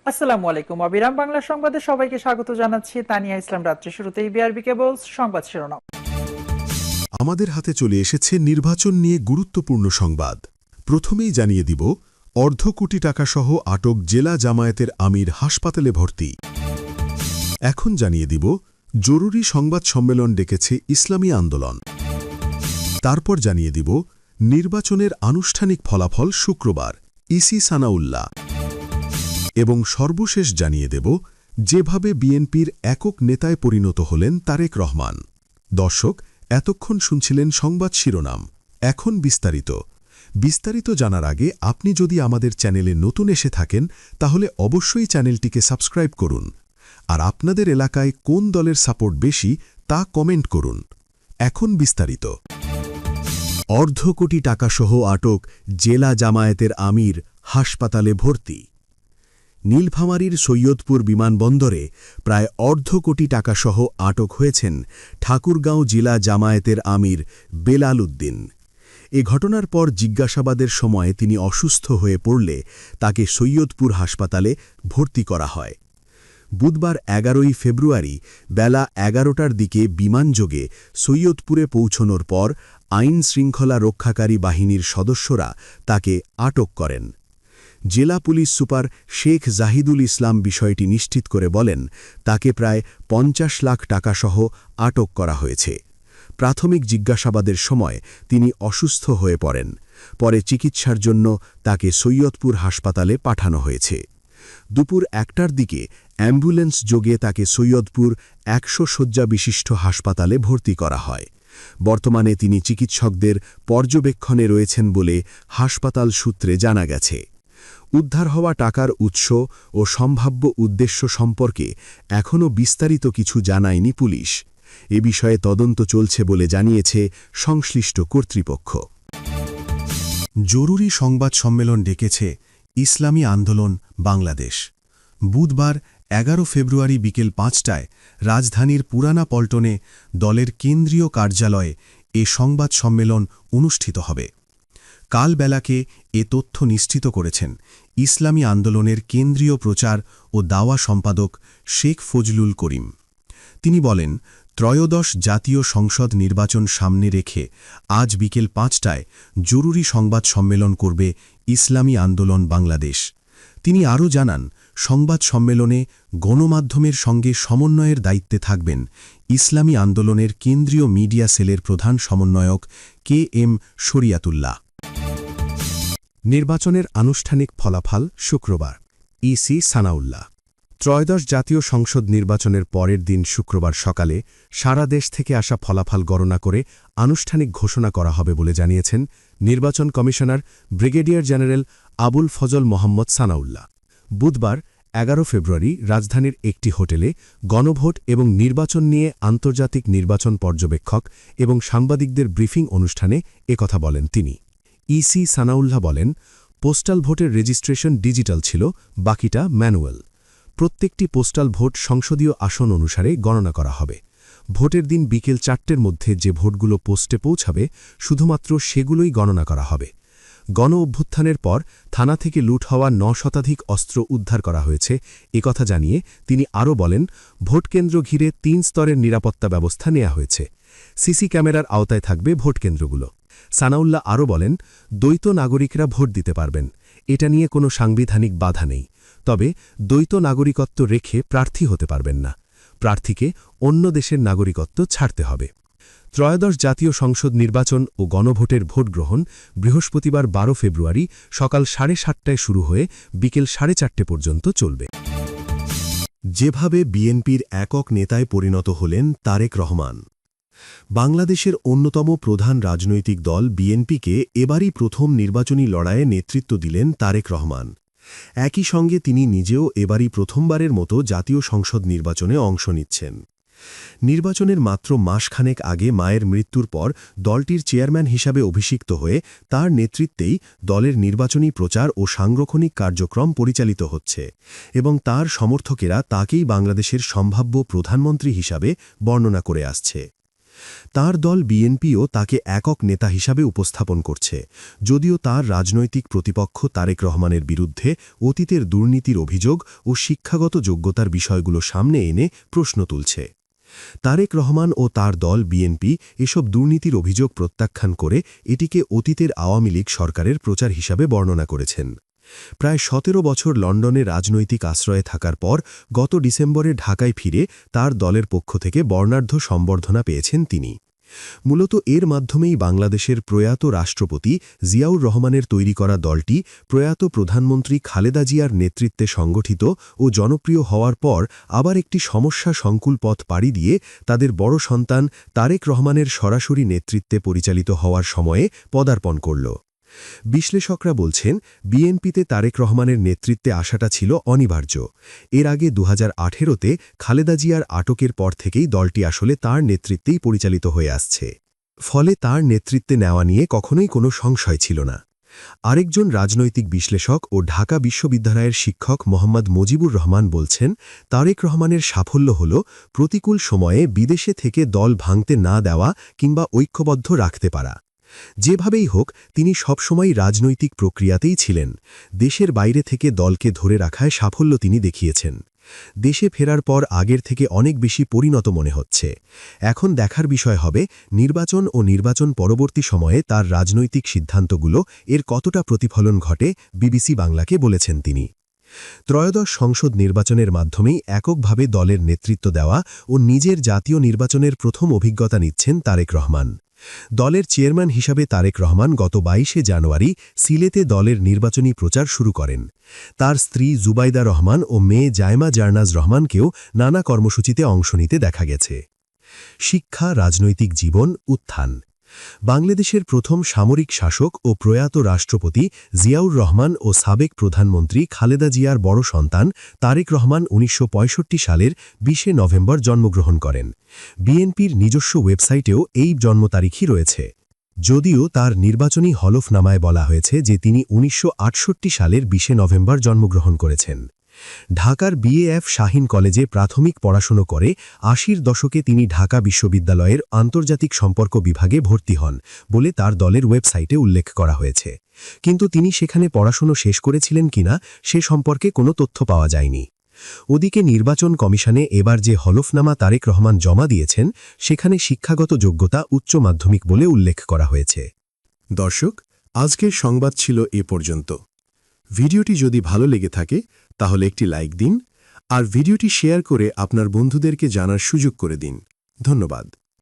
আসসালামু আলাইকুম। অবিরাম বাংলা সংবাদে সবাইকে স্বাগত জানাচ্ছি। তানিয়া ইসলাম। রাত্রি শুরুতেই বিআরবি কেবলস সংবাদ শিরোনাম। আমাদের হাতে চলে এসেছে নির্বাচন নিয়ে গুরুত্বপূর্ণ সংবাদ। প্রথমেই জানিয়ে দিব, অর্ধ কোটি টাকাসহ আটক জেলা জামায়াতের আমির হাসপাতালে ভর্তি। এখন জানিয়ে দিব, জরুরি সংবাদ সম্মেলন ডেকেছে ইসলামী আন্দোলন। তারপর জানিয়ে দিব, নির্বাচনের আনুষ্ঠানিক ফলাফল শুক্রবার, ইসি সানাউল্লাহ। এবং সর্বশেষ জানিয়ে দেব, যেভাবে বিএনপির একক নেতায় পরিণত হলেন তারেক রহমান। দর্শক, এতক্ষণ শুনছিলেন সংবাদ শিরোনাম। এখন বিস্তারিত জানার আগে আপনি যদি আমাদের চ্যানেলে নতুন এসে থাকেন, তাহলে অবশ্যই চ্যানেলটিকে সাবস্ক্রাইব করুন। আর আপনাদের এলাকায় কোন দলের সাপোর্ট বেশি তা কমেন্ট করুন। এখন বিস্তারিত। অর্ধ কোটি টাকাসহ আটক জেলা জামায়াতের আমির হাসপাতালে ভর্তি। নীলফামারীর সৈয়দপুর বিমানবন্দরে প্রায় অর্ধ কোটি টাকাসহ আটক হয়েছেন ঠাকুরগাঁও জেলা জামায়াতের আমির বেলাল উদ্দিন। এ ঘটনার পর জিজ্ঞাসাবাদের সময় তিনি অসুস্থ হয়ে পড়লে তাকে সৈয়দপুর হাসপাতালে ভর্তি করা হয়। বুধবার ১১ই ফেব্রুয়ারি বেলা ১১টার দিকে বিমানযোগে সৈয়দপুরে পৌঁছনোর পর আইন শৃঙ্খলা রক্ষাকারী বাহিনীর সদস্যরা তাকে আটক করেন। জেলা পুলিশ সুপার শেখ জাহিদুল ইসলাম বিষয়টি নিশ্চিত করে বলেন, তাকে প্রায় ৫০ লাখ টাকাসহ আটক করা হয়েছে। প্রাথমিক জিজ্ঞাসাবাদের সময় তিনি অসুস্থ হয়ে পড়েন। পরে চিকিৎসার জন্য তাকে সৈয়দপুর হাসপাতালে পাঠানো হয়েছে। দুপুর ১টার দিকে অ্যাম্বুলেন্স যোগে তাকে সৈয়দপুর ১০০ শয্যা বিশিষ্ট হাসপাতালে ভর্তি করা হয়। বর্তমানে তিনি চিকিৎসকদের পর্যবেক্ষণে রয়েছেন বলে হাসপাতাল সূত্রে জানা গেছে। উদ্ধার হওয়া টাকার উৎস ও সম্ভাব্য উদ্দেশ্য সম্পর্কে এখনও বিস্তারিত কিছু জানায়নি পুলিশ। এ বিষয়ে তদন্ত চলছে বলে জানিয়েছে সংশ্লিষ্ট কর্তৃপক্ষ। জরুরি সংবাদ সম্মেলন ডেকেছে ইসলামী আন্দোলন বাংলাদেশ। বুধবার ১১ ফেব্রুয়ারি বিকেল ৫টায় রাজধানীর পুরানা পল্টনে দলের কেন্দ্রীয় কার্যালয়ে এ সংবাদ সম্মেলন অনুষ্ঠিত হবে। কাল বেলাকে এ তথ্য নিশ্চিত করেছেন ইসলামী আন্দোলনের কেন্দ্রীয় প্রচার ও দাওয়া সম্পাদক শেখ ফজলুল করিম। তিনি বলেন, ত্রয়োদশ জাতীয় সংসদ নির্বাচন সামনে রেখে আজ বিকেল ৫টায় জরুরি সংবাদ সম্মেলন করবে ইসলামী আন্দোলন বাংলাদেশ। তিনি আরও জানান, সংবাদ সম্মেলনে গণমাধ্যমের সঙ্গে সমন্বয়ের দায়িত্বে থাকবেন ইসলামী আন্দোলনের কেন্দ্রীয় মিডিয়া সেলের প্রধান সমন্বয়ক KM শরিয়াতুল্লাহ। নির্বাচনের আনুষ্ঠানিক ফলাফল শুক্রবার, ইসি সানাউল্লাহ। ত্রয়োদশ জাতীয় সংসদ নির্বাচনের পরের দিন শুক্রবার সকালে সারা দেশ থেকে আসা ফলাফল গণনা করে আনুষ্ঠানিক ঘোষণা করা হবে বলে জানিয়েছেন নির্বাচন commissioner brigadier general Abul Fazal Mohammad Sanaullah. বুধবার ১১ ফেব্রুয়ারি রাজধানীর একটি হোটেলে গণভোট এবং নির্বাচন নিয়ে আন্তর্জাতিক নির্বাচন পর্যবেক্ষক এবং সাংবাদিকদের ব্রিফিং অনুষ্ঠানে একথা বলেন তিনি। ইসি সানাউল্লাহ বলেন, পোস্টাল ভোটের রেজিস্ট্রেশন ডিজিটাল ছিল, বাকিটা ম্যানুয়াল। প্রত্যেকটি পোস্টাল ভোট সংসদীয় আসন অনুসারে গণনা করা হবে। ভোটের দিন বিকেল ৪টের মধ্যে যে ভোটগুলো পোস্টে পৌঁছাবে শুধুমাত্র সেগুলোই গণনা করা হবে। গণ অভ্যুত্থানের পর থানা থেকে লুট হওয়া ৯ শতাধিক অস্ত্র উদ্ধার করা হয়েছে একথা জানিয়ে তিনি আরও বলেন, ভোটকেন্দ্র ঘিরে ৩ স্তরের নিরাপত্তা ব্যবস্থা নেওয়া হয়েছে। সিসি ক্যামেরার আওতায় থাকবে ভোটকেন্দ্রগুলো। সানাউল্লাহ আরও বলেন, দ্বৈত নাগরিকরা ভোট দিতে পারবেন, এটা নিয়ে কোনো সাংবিধানিক বাধা নেই। তবে দ্বৈত নাগরিকত্ব রেখে প্রার্থী হতে পারবেন না। প্রার্থীকে অন্য দেশের নাগরিকত্ব ছাড়তে হবে। ত্রয়োদশ জাতীয় সংসদ নির্বাচন ও গণভোটের ভোট গ্রহণ বৃহস্পতিবার ১২ ফেব্রুয়ারি সকাল ৭:৩০টায় শুরু হয়ে বিকেল ৪:৩০ পর্যন্ত চলবে। যেভাবে বিএনপির একক নেতায় পরিণত হলেন তারেক রহমান। বাংলাদেশের অন্যতম প্রধান রাজনৈতিক দল বিএনপিকে এবারই প্রথম নির্বাচনী লড়াইয়ে নেতৃত্ব দিলেন তারেক রহমান। একই সঙ্গে তিনি নিজেও এবারই প্রথমবারের মতো জাতীয় সংসদ নির্বাচনে অংশ নিচ্ছেন। নির্বাচনের মাত্র মাসখানেক আগে মায়ের মৃত্যুর পর দলটির চেয়ারম্যান হিসাবে অভিষিক্ত হয়ে তার নেতৃত্বেই দলের নির্বাচনী প্রচার ও সাংগঠনিক কার্যক্রম পরিচালিত হচ্ছে এবং তার সমর্থকেরা তাকেই বাংলাদেশের সম্ভাব্য প্রধানমন্ত্রী হিসাবে বর্ণনা করে আসছে। তার দল বিএনপিও তাকে একক নেতা হিসাবে উপস্থাপন করছে, যদিও তার রাজনৈতিক প্রতিপক্ষ তারেক রহমানের বিরুদ্ধে অতীতের দুর্নীতির অভিযোগ ও শিক্ষাগত যোগ্যতার বিষয়গুলো সামনে এনে প্রশ্ন তুলছে। তারেক রহমান ও তার দল বিএনপি এসব দুর্নীতির অভিযোগ প্রত্যাখ্যান করে এটিকে অতীতের আওয়ামী লীগ সরকারের প্রচার হিসাবে বর্ণনা করেছেন। প্রায় ১৭ বছর লন্ডনে রাজনৈতিক আশ্রয়ে থাকার পর গত ডিসেম্বরে ঢাকায় ফিরে তার দলের পক্ষ থেকে বর্ণাঢ্য সম্বর্ধনা পেয়েছেন তিনি। মূলত এর মাধ্যমেই বাংলাদেশের প্রয়াত রাষ্ট্রপতি জিয়াউর রহমানের তৈরি করা দলটি প্রয়াত প্রধানমন্ত্রী খালেদা জিয়ার নেতৃত্বে সংগঠিত ও জনপ্রিয় হওয়ার পর আবার একটি সমস্যা সংকুল পথ পাড়ি দিয়ে তাদের বড় সন্তান তারেক রহমানের সরাসরি নেতৃত্বে পরিচালিত হওয়ার সময়ে পদার্পণ করল। বিশ্লেষকরা বলছেন, বিএনপিতে তারেক রহমানের নেতৃত্বে আসাটা ছিল অনিবার্য। এর আগে ২০১৮-তে খালেদা জিয়ার আটকের পর থেকেই দলটি আসলে তার নেতৃত্বেই পরিচালিত হয়ে আসছে। ফলে তার নেতৃত্বে নেওয়া নিয়ে কখনোই কোনো সংশয় ছিল না। আরেকজন রাজনৈতিক বিশ্লেষক ও ঢাকা বিশ্ববিদ্যালয়ের শিক্ষক মোহাম্মদ মুজিবুর রহমান বলছেন, তারেক রহমানের সাফল্য হল প্রতিকূল সময়ে বিদেশে থেকে দল ভাঙতে না দেওয়া কিংবা ঐক্যবদ্ধ রাখতে পারা। যেভাবেই হোক, তিনি সবসময় রাজনৈতিক প্রক্রিয়াতেই ছিলেন। দেশের বাইরে থেকে দলকে ধরে রাখায় সাফল্য তিনি দেখিয়েছেন। দেশে ফেরার পর আগের থেকে অনেক বেশি পরিণত মনে হচ্ছে। এখন দেখার বিষয় হবে নির্বাচন ও নির্বাচন পরবর্তী সময়ে তার রাজনৈতিক সিদ্ধান্তগুলো এর কতটা প্রতিফলন ঘটে, বিবিসি বাংলাকে বলেছেন তিনি। ত্রয়োদশ সংসদ নির্বাচনের মাধ্যমেই এককভাবে দলের নেতৃত্ব দেওয়া ও নিজের জাতীয় নির্বাচনের প্রথম অভিজ্ঞতা নিচ্ছেন তারেক রহমান। দলের চেয়ারম্যান হিসাবে তারেক রহমান গত ২২শে জানুয়ারি সিলেটে দলের নির্বাচনী প্রচার শুরু করেন। তার স্ত্রী জুবাইদা রহমান ও মেয়ে জায়মা জার্নাজ রহমানকেও নানা কর্মসূচিতে অংশ নিতে দেখা গেছে। শিক্ষা, রাজনৈতিক জীবন, উত্থান। বাংলাদেশের প্রথম সামরিক শাসক ও প্রয়াত রাষ্ট্রপতি জিয়াউর রহমান ও সাবেক প্রধানমন্ত্রী খালেদা জিয়ার বড় সন্তান তারেক রহমান ১৯৬৫ সালের ২০শে নভেম্বর জন্মগ্রহণ করেন। বিএনপির নিজস্ব ওয়েবসাইটেও এই জন্ম তারিখই রয়েছে, যদিও তার নির্বাচনী হলফনামায় বলা হয়েছে যে তিনি ১৯৬৮ সালের ২০শে নভেম্বর জন্মগ্রহণ করেছেন। ঢাকার বিএএফ শাহীন কলেজে প্রাথমিক পড়াশুনো করে ৮০-র দশকে তিনি ঢাকা বিশ্ববিদ্যালয়ের আন্তর্জাতিক সম্পর্ক বিভাগে ভর্তি হন বলে তার দলের ওয়েবসাইটে উল্লেখ করা হয়েছে। কিন্তু তিনি সেখানে পড়াশুনো শেষ করেছিলেন কিনা সে সম্পর্কে কোনো তথ্য পাওয়া যায়নি। ওদিকে নির্বাচন কমিশনে এবার যে হলফনামা তারেক রহমান জমা দিয়েছেন সেখানে শিক্ষাগত যোগ্যতা উচ্চ মাধ্যমিক বলে উল্লেখ করা হয়েছে। দর্শক, আজকের সংবাদ ছিল এ পর্যন্ত। ভিডিওটি যদি ভালো লেগে থাকে তাহলে একটি লাইক দিন আর ভিডিওটি শেয়ার করে আপনার বন্ধুদেরকে জানার সুযোগ করে দিন। ধন্যবাদ।